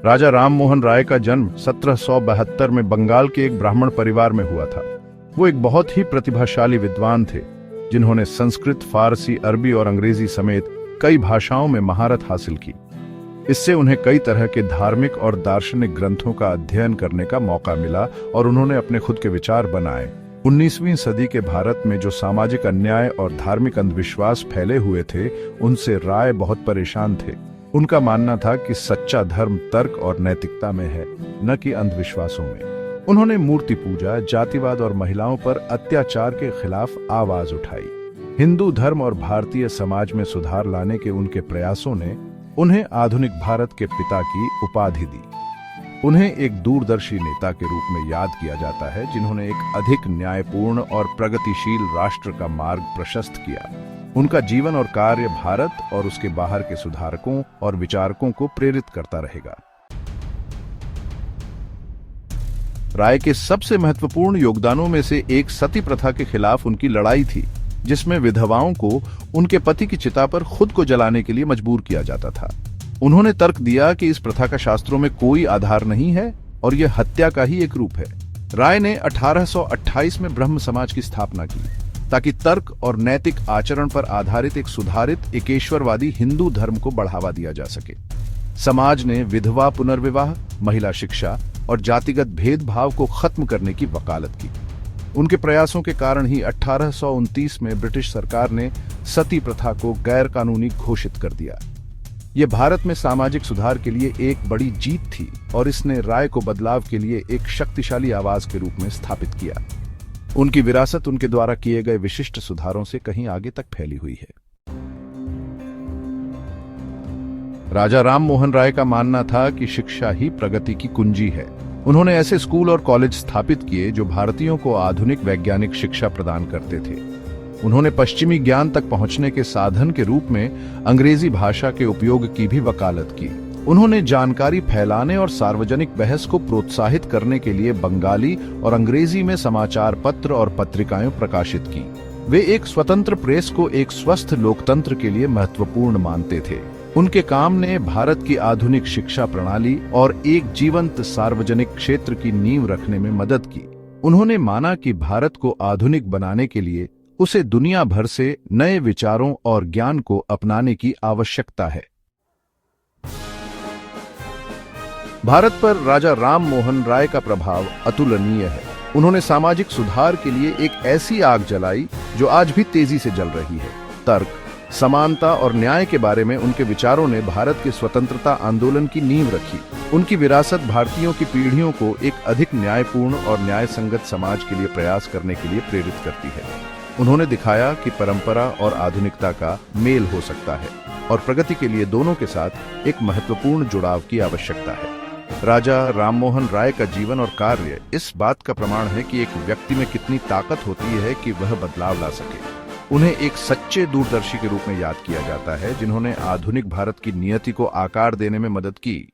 राजा राम मोहन राय का जन्म 1772 में बंगाल के एक ब्राह्मण परिवार में हुआ था। वो एक बहुत ही प्रतिभाशाली विद्वान थे, जिन्होंने संस्कृत, फारसी, अरबी और अंग्रेजी समेत कई भाषाओं में महारत हासिल की। इससे उन्हें कई तरह के धार्मिक और दार्शनिक ग्रंथों का अध्ययन करने का मौका मिला और उन्होंने अपने खुद के विचार बनाए। 19वीं सदी के भारत में जो सामाजिक अन्याय और धार्मिक अंधविश्वास फैले हुए थे, उनसे राय बहुत परेशान थे। उनका मानना था कि सच्चा धर्म तर्क और नैतिकता में है, न कि अंधविश्वासों में। उन्होंने मूर्ति पूजा, जातिवाद और महिलाओं पर अत्याचार के खिलाफ आवाज उठाई। हिंदू धर्म और भारतीय समाज में सुधार लाने के उनके प्रयासों ने उन्हें आधुनिक भारत के पिता की उपाधि दी। उन्हें एक दूरदर्शी नेता के रूप में याद किया जाता है, जिन्होंने एक अधिक न्यायपूर्ण और प्रगतिशील राष्ट्र का मार्ग प्रशस्त किया। उनका जीवन और कार्य भारत और उसके बाहर के सुधारकों और विचारकों को प्रेरित करता रहेगा। राय के सबसे महत्वपूर्ण योगदानों में से एक सती प्रथा के खिलाफ उनकी लड़ाई थी, जिसमें विधवाओं को उनके पति की चिता पर खुद को जलाने के लिए मजबूर किया जाता था। उन्होंने तर्क दिया कि इस प्रथा का शास्त्रों में कोई आधार नहीं है और यह हत्या का ही एक रूप है। राय ने 1828 में ब्रह्म समाज की स्थापना की, ताकि तर्क और नैतिक आचरण पर आधारित एक सुधारित एकेश्वरवादी हिंदू धर्म को बढ़ावा दिया जा सके। समाज ने विधवा पुनर्विवाह, महिला शिक्षा और जातिगत भेदभाव को खत्म करने की वकालत की। उनके प्रयासों के कारण ही 1829 में ब्रिटिश सरकार ने सती प्रथा को गैर कानूनी घोषित कर दिया। यह भारत में सामाजिक सुधार के लिए एक बड़ी जीत थी और इसने राय को बदलाव के लिए एक शक्तिशाली आवाज के रूप में स्थापित किया। उनकी विरासत उनके द्वारा किए गए विशिष्ट सुधारों से कहीं आगे तक फैली हुई है। राजा राम मोहन राय का मानना था कि शिक्षा ही प्रगति की कुंजी है। उन्होंने ऐसे स्कूल और कॉलेज स्थापित किए जो भारतीयों को आधुनिक वैज्ञानिक शिक्षा प्रदान करते थे। उन्होंने पश्चिमी ज्ञान तक पहुंचने के साधन के रूप में अंग्रेजी भाषा के उपयोग की भी वकालत की। उन्होंने जानकारी फैलाने और सार्वजनिक बहस को प्रोत्साहित करने के लिए बंगाली और अंग्रेजी में समाचार पत्र और पत्रिकाएं प्रकाशित की। वे एक स्वतंत्र प्रेस को एक स्वस्थ लोकतंत्र के लिए महत्वपूर्ण मानते थे। उनके काम ने भारत की आधुनिक शिक्षा प्रणाली और एक जीवंत सार्वजनिक क्षेत्र की नींव रखने में मदद की। उन्होंने माना कि भारत को आधुनिक बनाने के लिए उसे दुनिया भर से नए विचारों और ज्ञान को अपनाने की आवश्यकता है। भारत पर राजा राम मोहन राय का प्रभाव अतुलनीय है। उन्होंने सामाजिक सुधार के लिए एक ऐसी आग जलाई जो आज भी तेजी से जल रही है। तर्क, समानता और न्याय के बारे में उनके विचारों ने भारत के स्वतंत्रता आंदोलन की नींव रखी। उनकी विरासत भारतीयों की पीढ़ियों को एक अधिक न्यायपूर्ण और न्याय संगत समाज के लिए प्रयास करने के लिए प्रेरित करती है। उन्होंने दिखाया कि परंपरा और आधुनिकता का मेल हो सकता है और प्रगति के लिए दोनों के साथ एक महत्वपूर्ण जुड़ाव की आवश्यकता है। राजा राममोहन राय का जीवन और कार्य इस बात का प्रमाण है कि एक व्यक्ति में कितनी ताकत होती है कि वह बदलाव ला सके। उन्हें एक सच्चे दूरदर्शी के रूप में याद किया जाता है, जिन्होंने आधुनिक भारत की नियति को आकार देने में मदद की।